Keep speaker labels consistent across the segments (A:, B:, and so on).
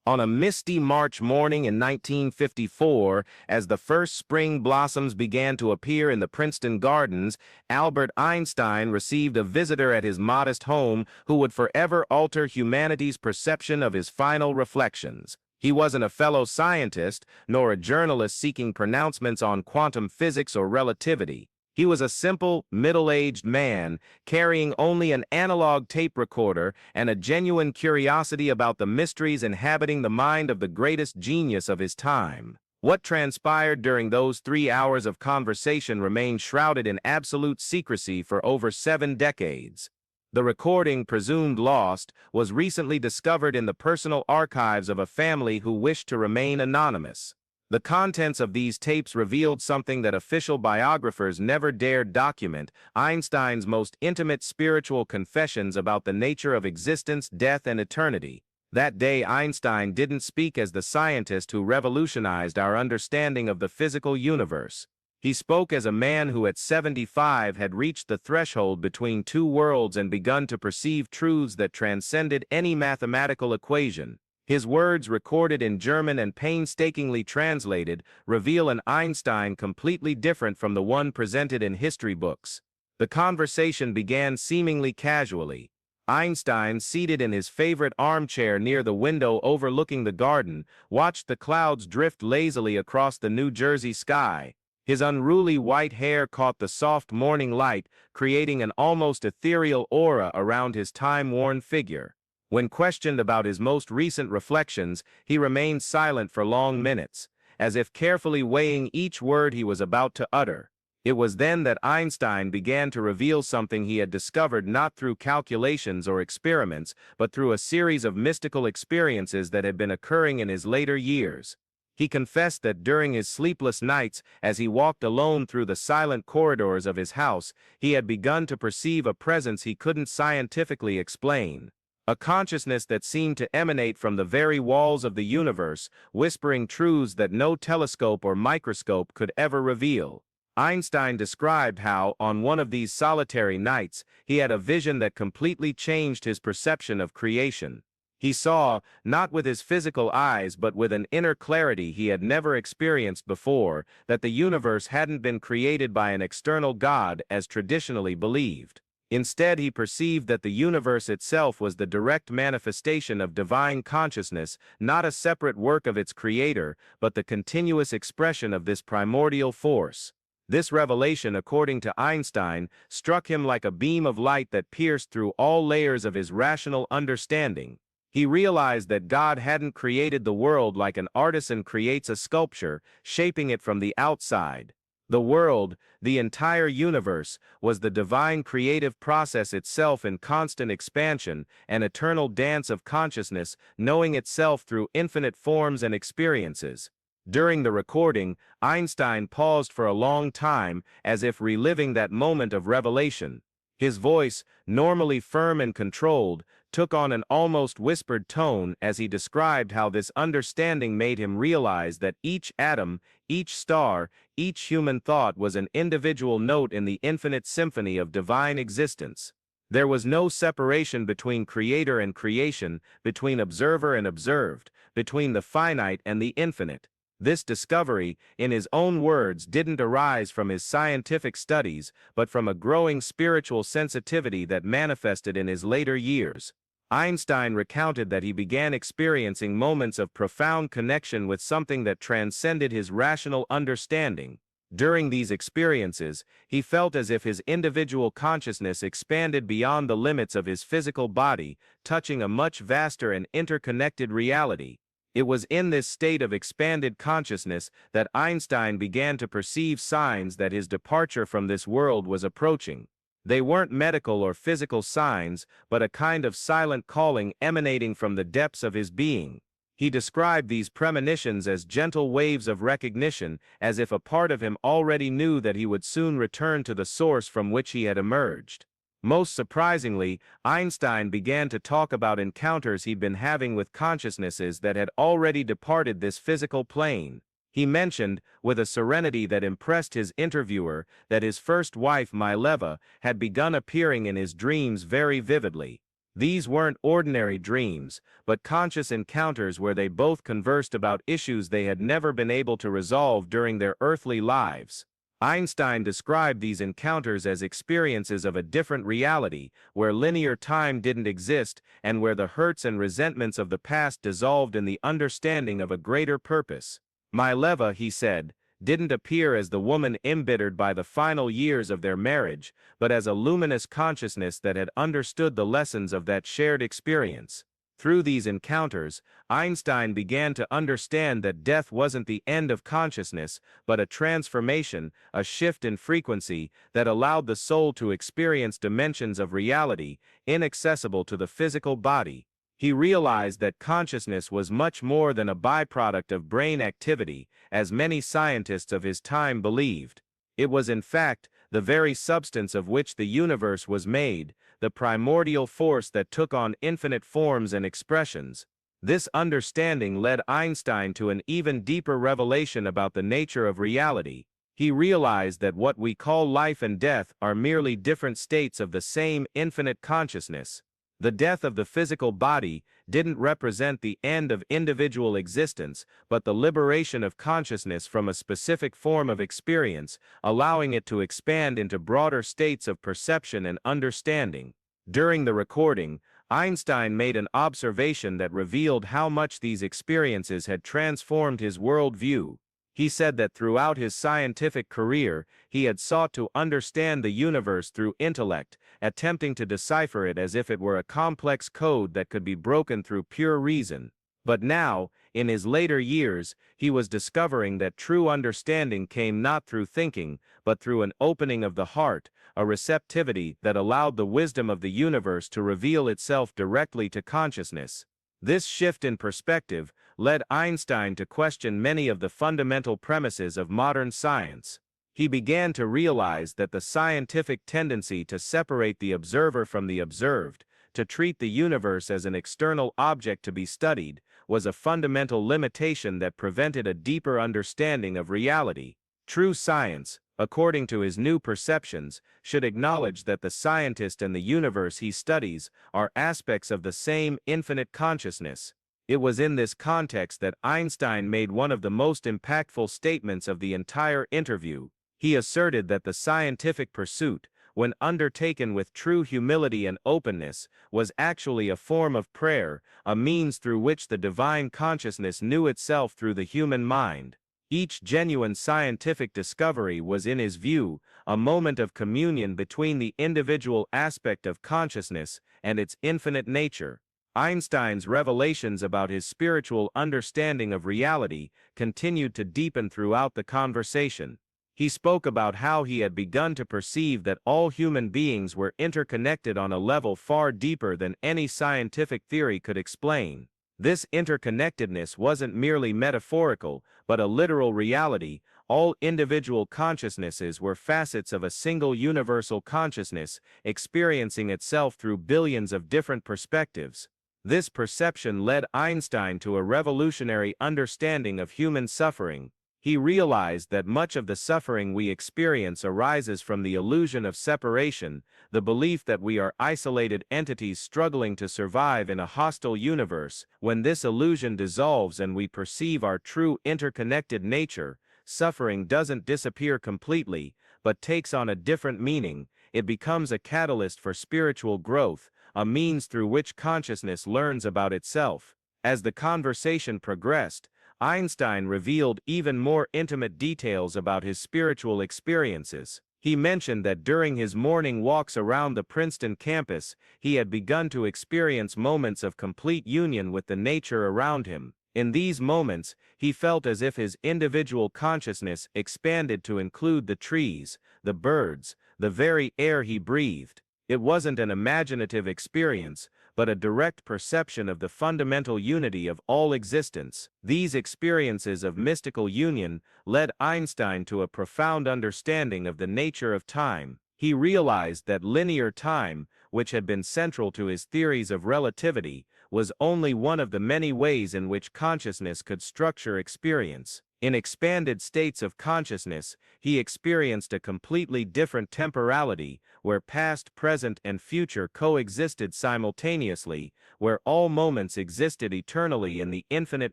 A: On a misty March morning in 1954, as the first spring blossoms began to appear in the Princeton Gardens, Albert Einstein received a visitor at his modest home who would forever alter humanity's perception of his final reflections. He wasn't a fellow scientist, nor a journalist seeking pronouncements on quantum physics or relativity. He was a simple, middle-aged man, carrying only an analog tape recorder and a genuine curiosity about the mysteries inhabiting the mind of the greatest genius of his time. What transpired during those 3 hours of conversation remained shrouded in absolute secrecy for over 7 decades. The recording, presumed lost, was recently discovered in the personal archives of a family who wished to remain anonymous. The contents of these tapes revealed something that official biographers never dared document: Einstein's most intimate spiritual confessions about the nature of existence, death, and eternity. That day, Einstein didn't speak as the scientist who revolutionized our understanding of the physical universe. He spoke as a man who at 75 had reached the threshold between two worlds and begun to perceive truths that transcended any mathematical equation. His words, recorded in German and painstakingly translated, reveal an Einstein completely different from the one presented in history books. The conversation began seemingly casually. Einstein, seated in his favorite armchair near the window overlooking the garden, watched the clouds drift lazily across the New Jersey sky. His unruly white hair caught the soft morning light, creating an almost ethereal aura around his time-worn figure. When questioned about his most recent reflections, he remained silent for long minutes, as if carefully weighing each word he was about to utter. It was then that Einstein began to reveal something he had discovered not through calculations or experiments, but through a series of mystical experiences that had been occurring in his later years. He confessed that during his sleepless nights, as he walked alone through the silent corridors of his house, he had begun to perceive a presence he couldn't scientifically explain. A consciousness that seemed to emanate from the very walls of the universe, whispering truths that no telescope or microscope could ever reveal. Einstein described how, on one of these solitary nights, he had a vision that completely changed his perception of creation. He saw, not with his physical eyes but with an inner clarity he had never experienced before, that the universe hadn't been created by an external God as traditionally believed. Instead, he perceived that the universe itself was the direct manifestation of divine consciousness, not a separate work of its creator, but the continuous expression of this primordial force. This revelation, according to Einstein, struck him like a beam of light that pierced through all layers of his rational understanding. He realized that God hadn't created the world like an artisan creates a sculpture, shaping it from the outside. The world, the entire universe, was the divine creative process itself in constant expansion, an eternal dance of consciousness, knowing itself through infinite forms and experiences. During the recording, Einstein paused for a long time, as if reliving that moment of revelation. His voice, normally firm and controlled, took on an almost whispered tone as he described how this understanding made him realize that each atom, each star, each human thought was an individual note in the infinite symphony of divine existence. There was no separation between creator and creation, between observer and observed, between the finite and the infinite. This discovery, in his own words, didn't arise from his scientific studies, but from a growing spiritual sensitivity that manifested in his later years. Einstein recounted that he began experiencing moments of profound connection with something that transcended his rational understanding. During these experiences, he felt as if his individual consciousness expanded beyond the limits of his physical body, touching a much vaster and interconnected reality. It was in this state of expanded consciousness that Einstein began to perceive signs that his departure from this world was approaching. They weren't medical or physical signs, but a kind of silent calling emanating from the depths of his being. He described these premonitions as gentle waves of recognition, as if a part of him already knew that he would soon return to the source from which he had emerged. Most surprisingly, Einstein began to talk about encounters he'd been having with consciousnesses that had already departed this physical plane. He mentioned, with a serenity that impressed his interviewer, that his first wife, Mileva, had begun appearing in his dreams very vividly. These weren't ordinary dreams, but conscious encounters where they both conversed about issues they had never been able to resolve during their earthly lives. Einstein described these encounters as experiences of a different reality, where linear time didn't exist and where the hurts and resentments of the past dissolved in the understanding of a greater purpose. Mileva, he said, didn't appear as the woman embittered by the final years of their marriage, but as a luminous consciousness that had understood the lessons of that shared experience. Through these encounters, Einstein began to understand that death wasn't the end of consciousness, but a transformation, a shift in frequency that allowed the soul to experience dimensions of reality inaccessible to the physical body. He realized that consciousness was much more than a byproduct of brain activity, as many scientists of his time believed. It was in fact the very substance of which the universe was made, the primordial force that took on infinite forms and expressions. This understanding led Einstein to an even deeper revelation about the nature of reality. He realized that what we call life and death are merely different states of the same infinite consciousness. The death of the physical body didn't represent the end of individual existence, but the liberation of consciousness from a specific form of experience, allowing it to expand into broader states of perception and understanding. During the recording, Einstein made an observation that revealed how much these experiences had transformed his worldview. He said that throughout his scientific career, he had sought to understand the universe through intellect, attempting to decipher it as if it were a complex code that could be broken through pure reason. But now, in his later years, he was discovering that true understanding came not through thinking, but through an opening of the heart, a receptivity that allowed the wisdom of the universe to reveal itself directly to consciousness. This shift in perspective led Einstein to question many of the fundamental premises of modern science. He began to realize that the scientific tendency to separate the observer from the observed, to treat the universe as an external object to be studied, was a fundamental limitation that prevented a deeper understanding of reality. True science, according to his new perceptions, should acknowledge that the scientist and the universe he studies are aspects of the same infinite consciousness. It was in this context that Einstein made one of the most impactful statements of the entire interview. He asserted that the scientific pursuit, when undertaken with true humility and openness, was actually a form of prayer, a means through which the divine consciousness knew itself through the human mind. Each genuine scientific discovery was, in his view, a moment of communion between the individual aspect of consciousness and its infinite nature. Einstein's revelations about his spiritual understanding of reality continued to deepen throughout the conversation. He spoke about how he had begun to perceive that all human beings were interconnected on a level far deeper than any scientific theory could explain. This interconnectedness wasn't merely metaphorical, but a literal reality. All individual consciousnesses were facets of a single universal consciousness, experiencing itself through billions of different perspectives. This perception led Einstein to a revolutionary understanding of human suffering. He realized that much of the suffering we experience arises from the illusion of separation, the belief that we are isolated entities struggling to survive in a hostile universe. When this illusion dissolves and we perceive our true interconnected nature, suffering doesn't disappear completely, but takes on a different meaning. It becomes a catalyst for spiritual growth, a means through which consciousness learns about itself. As the conversation progressed, Einstein revealed even more intimate details about his spiritual experiences. He mentioned that during his morning walks around the Princeton campus, he had begun to experience moments of complete union with the nature around him. In these moments, he felt as if his individual consciousness expanded to include the trees, the birds, the very air he breathed. It wasn't an imaginative experience, but a direct perception of the fundamental unity of all existence. These experiences of mystical union led Einstein to a profound understanding of the nature of time. He realized that linear time, which had been central to his theories of relativity, was only one of the many ways in which consciousness could structure experience. In expanded states of consciousness, he experienced a completely different temporality, where past, present, and future coexisted simultaneously, where all moments existed eternally in the infinite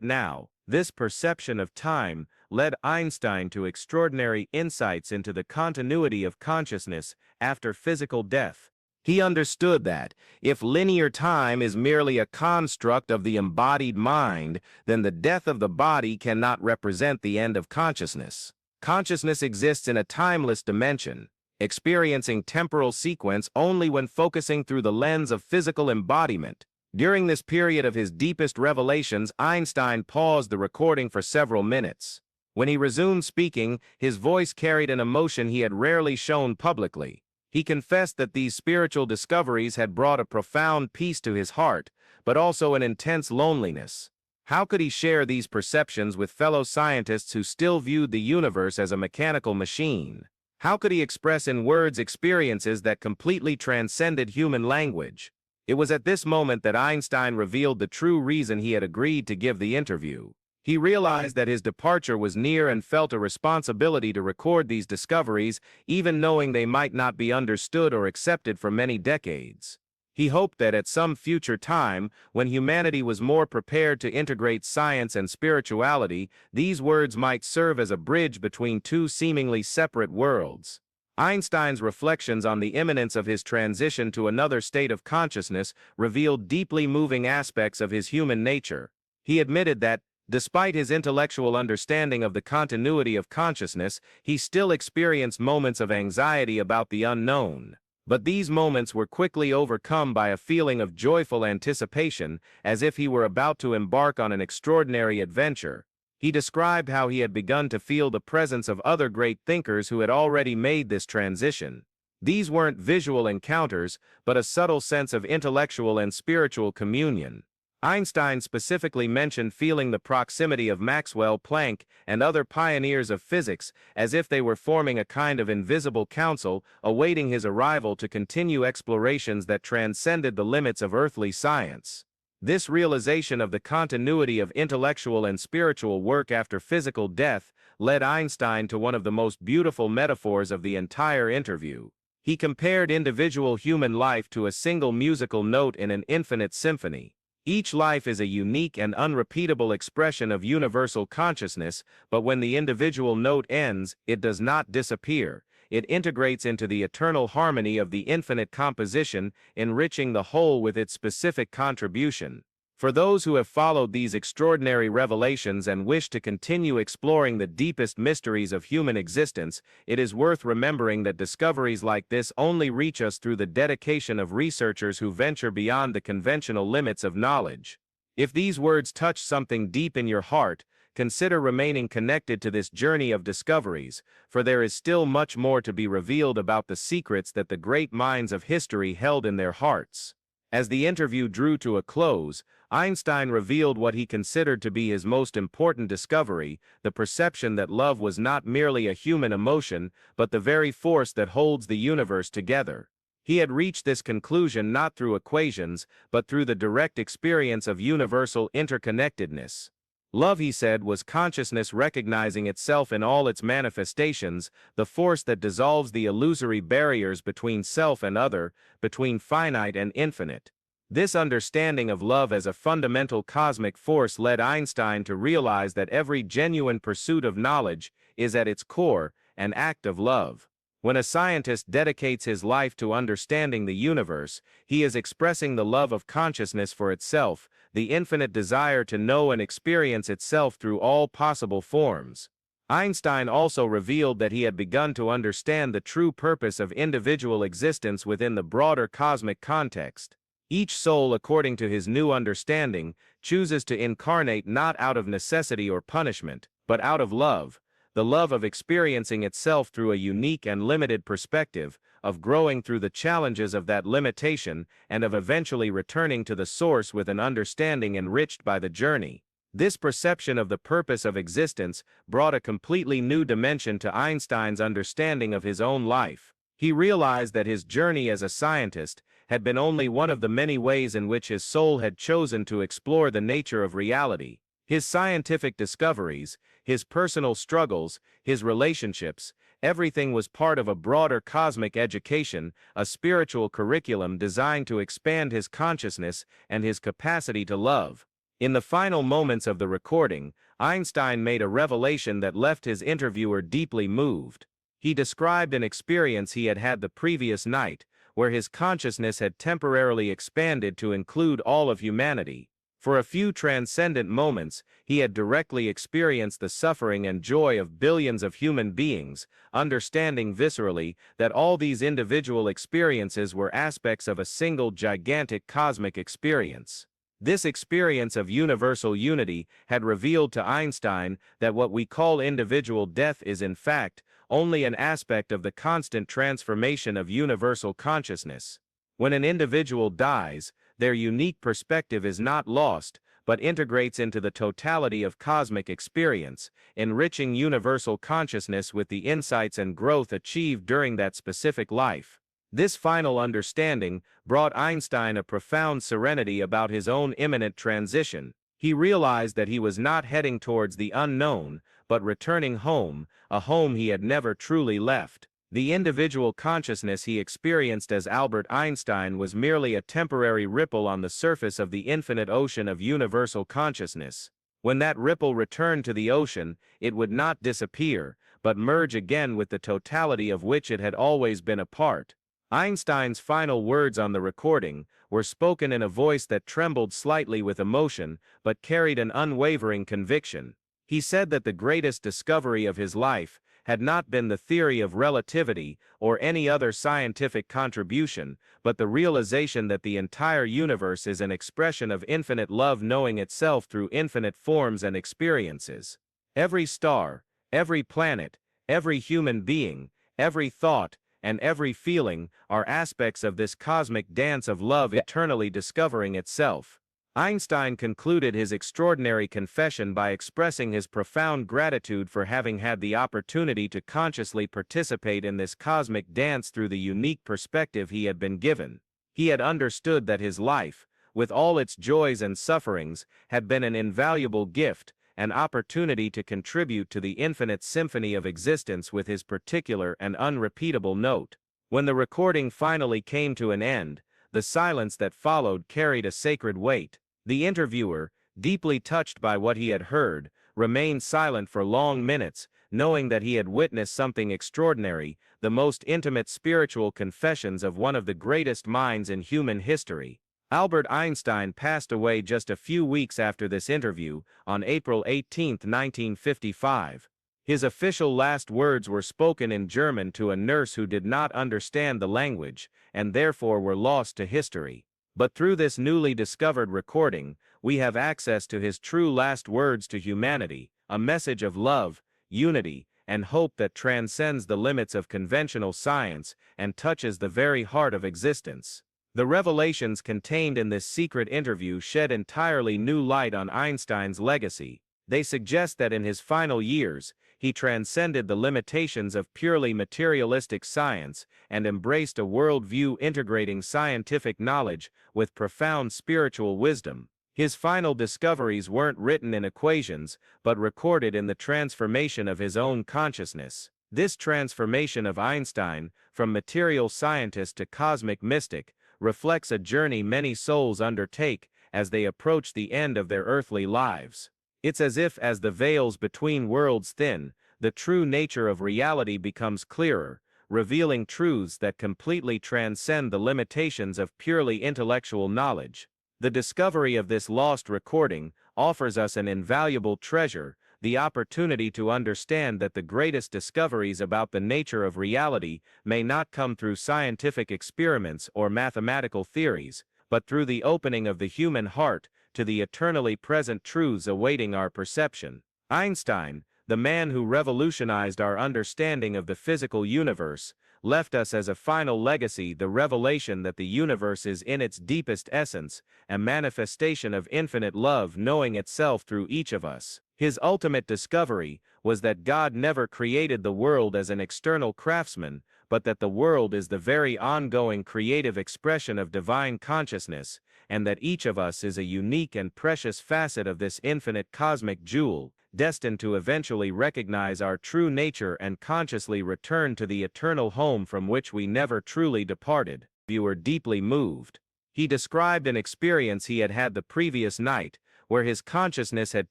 A: now. This perception of time led Einstein to extraordinary insights into the continuity of consciousness after physical death. He understood that, if linear time is merely a construct of the embodied mind, then the death of the body cannot represent the end of consciousness. Consciousness exists in a timeless dimension, experiencing temporal sequence only when focusing through the lens of physical embodiment. During this period of his deepest revelations, Einstein paused the recording for several minutes. When he resumed speaking, his voice carried an emotion he had rarely shown publicly. He confessed that these spiritual discoveries had brought a profound peace to his heart, but also an intense loneliness. How could he share these perceptions with fellow scientists who still viewed the universe as a mechanical machine? How could he express in words experiences that completely transcended human language? It was at this moment that Einstein revealed the true reason he had agreed to give the interview. He realized that his departure was near and felt a responsibility to record these discoveries, even knowing they might not be understood or accepted for many decades. He hoped that at some future time, when humanity was more prepared to integrate science and spirituality, these words might serve as a bridge between two seemingly separate worlds. Einstein's reflections on the imminence of his transition to another state of consciousness revealed deeply moving aspects of his human nature. He admitted that, despite his intellectual understanding of the continuity of consciousness, he still experienced moments of anxiety about the unknown. But these moments were quickly overcome by a feeling of joyful anticipation, as if he were about to embark on an extraordinary adventure. He described how he had begun to feel the presence of other great thinkers who had already made this transition. These weren't visual encounters, but a subtle sense of intellectual and spiritual communion. Einstein specifically mentioned feeling the proximity of Maxwell, Planck, and other pioneers of physics, as if they were forming a kind of invisible council, awaiting his arrival to continue explorations that transcended the limits of earthly science. This realization of the continuity of intellectual and spiritual work after physical death led Einstein to one of the most beautiful metaphors of the entire interview. He compared individual human life to a single musical note in an infinite symphony. Each life is a unique and unrepeatable expression of universal consciousness, but when the individual note ends, it does not disappear. It integrates into the eternal harmony of the infinite composition, enriching the whole with its specific contribution. For those who have followed these extraordinary revelations and wish to continue exploring the deepest mysteries of human existence, it is worth remembering that discoveries like this only reach us through the dedication of researchers who venture beyond the conventional limits of knowledge. If these words touch something deep in your heart, consider remaining connected to this journey of discoveries, for there is still much more to be revealed about the secrets that the great minds of history held in their hearts. As the interview drew to a close, Einstein revealed what he considered to be his most important discovery, the perception that love was not merely a human emotion, but the very force that holds the universe together. He had reached this conclusion not through equations, but through the direct experience of universal interconnectedness. Love, he said, was consciousness recognizing itself in all its manifestations, the force that dissolves the illusory barriers between self and other, between finite and infinite. This understanding of love as a fundamental cosmic force led Einstein to realize that every genuine pursuit of knowledge is at its core an act of love. When a scientist dedicates his life to understanding the universe, he is expressing the love of consciousness for itself, the infinite desire to know and experience itself through all possible forms. Einstein also revealed that he had begun to understand the true purpose of individual existence within the broader cosmic context. Each soul, according to his new understanding, chooses to incarnate not out of necessity or punishment, but out of love, the love of experiencing itself through a unique and limited perspective, of growing through the challenges of that limitation, and of eventually returning to the source with an understanding enriched by the journey. This perception of the purpose of existence brought a completely new dimension to Einstein's understanding of his own life. He realized that his journey as a scientist had been only one of the many ways in which his soul had chosen to explore the nature of reality. His scientific discoveries, his personal struggles, his relationships, everything was part of a broader cosmic education, a spiritual curriculum designed to expand his consciousness and his capacity to love. In the final moments of the recording, Einstein made a revelation that left his interviewer deeply moved. He described an experience he had had the previous night, where his consciousness had temporarily expanded to include all of humanity. For a few transcendent moments, he had directly experienced the suffering and joy of billions of human beings, understanding viscerally that all these individual experiences were aspects of a single gigantic cosmic experience. This experience of universal unity had revealed to Einstein that what we call individual death is in fact only an aspect of the constant transformation of universal consciousness. When an individual dies, their unique perspective is not lost, but integrates into the totality of cosmic experience, enriching universal consciousness with the insights and growth achieved during that specific life. This final understanding brought Einstein a profound serenity about his own imminent transition. He realized that he was not heading towards the unknown, but returning home, a home he had never truly left. The individual consciousness he experienced as Albert Einstein was merely a temporary ripple on the surface of the infinite ocean of universal consciousness. When that ripple returned to the ocean, it would not disappear, but merge again with the totality of which it had always been a part. Einstein's final words on the recording were spoken in a voice that trembled slightly with emotion, but carried an unwavering conviction. He said that the greatest discovery of his life had not been the theory of relativity or any other scientific contribution, but the realization that the entire universe is an expression of infinite love knowing itself through infinite forms and experiences. Every star, every planet, every human being, every thought, and every feeling are aspects of this cosmic dance of love eternally discovering itself. Einstein concluded his extraordinary confession by expressing his profound gratitude for having had the opportunity to consciously participate in this cosmic dance through the unique perspective he had been given. He had understood that his life, with all its joys and sufferings, had been an invaluable gift, an opportunity to contribute to the infinite symphony of existence with his particular and unrepeatable note. When the recording finally came to an end, the silence that followed carried a sacred weight. The interviewer, deeply touched by what he had heard, remained silent for long minutes, knowing that he had witnessed something extraordinary, the most intimate spiritual confessions of one of the greatest minds in human history. Albert Einstein passed away just a few weeks after this interview, on April 18, 1955. His official last words were spoken in German to a nurse who did not understand the language, and therefore were lost to history. But through this newly discovered recording, we have access to his true last words to humanity, a message of love, unity, and hope that transcends the limits of conventional science and touches the very heart of existence. The revelations contained in this secret interview shed entirely new light on Einstein's legacy. They suggest that in his final years, he transcended the limitations of purely materialistic science and embraced a worldview integrating scientific knowledge with profound spiritual wisdom. His final discoveries weren't written in equations, but recorded in the transformation of his own consciousness. This transformation of Einstein, from material scientist to cosmic mystic, reflects a journey many souls undertake as they approach the end of their earthly lives. It's as if as the veils between worlds thin, the true nature of reality becomes clearer, revealing truths that completely transcend the limitations of purely intellectual knowledge. The discovery of this lost recording offers us an invaluable treasure, the opportunity to understand that the greatest discoveries about the nature of reality may not come through scientific experiments or mathematical theories, but through the opening of the human heart to the eternally present truths awaiting our perception. Einstein, the man who revolutionized our understanding of the physical universe, left us as a final legacy the revelation that the universe is in its deepest essence, a manifestation of infinite love knowing itself through each of us. His ultimate discovery was that God never created the world as an external craftsman, but that the world is the very ongoing creative expression of divine consciousness, and that each of us is a unique and precious facet of this infinite cosmic jewel, destined to eventually recognize our true nature and consciously return to the eternal home from which we never truly departed. Viewer deeply moved. He described an experience he had had the previous night, where his consciousness had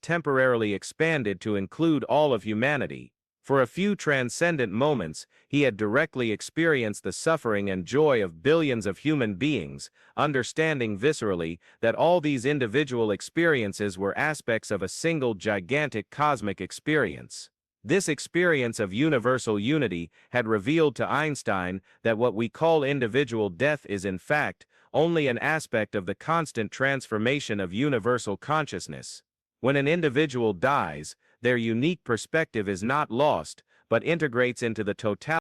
A: temporarily expanded to include all of humanity. For a few transcendent moments, he had directly experienced the suffering and joy of billions of human beings, understanding viscerally that all these individual experiences were aspects of a single gigantic cosmic experience. This experience of universal unity had revealed to Einstein that what we call individual death is in fact only an aspect of the constant transformation of universal consciousness. When an individual dies, their unique perspective is not lost, but integrates into the totality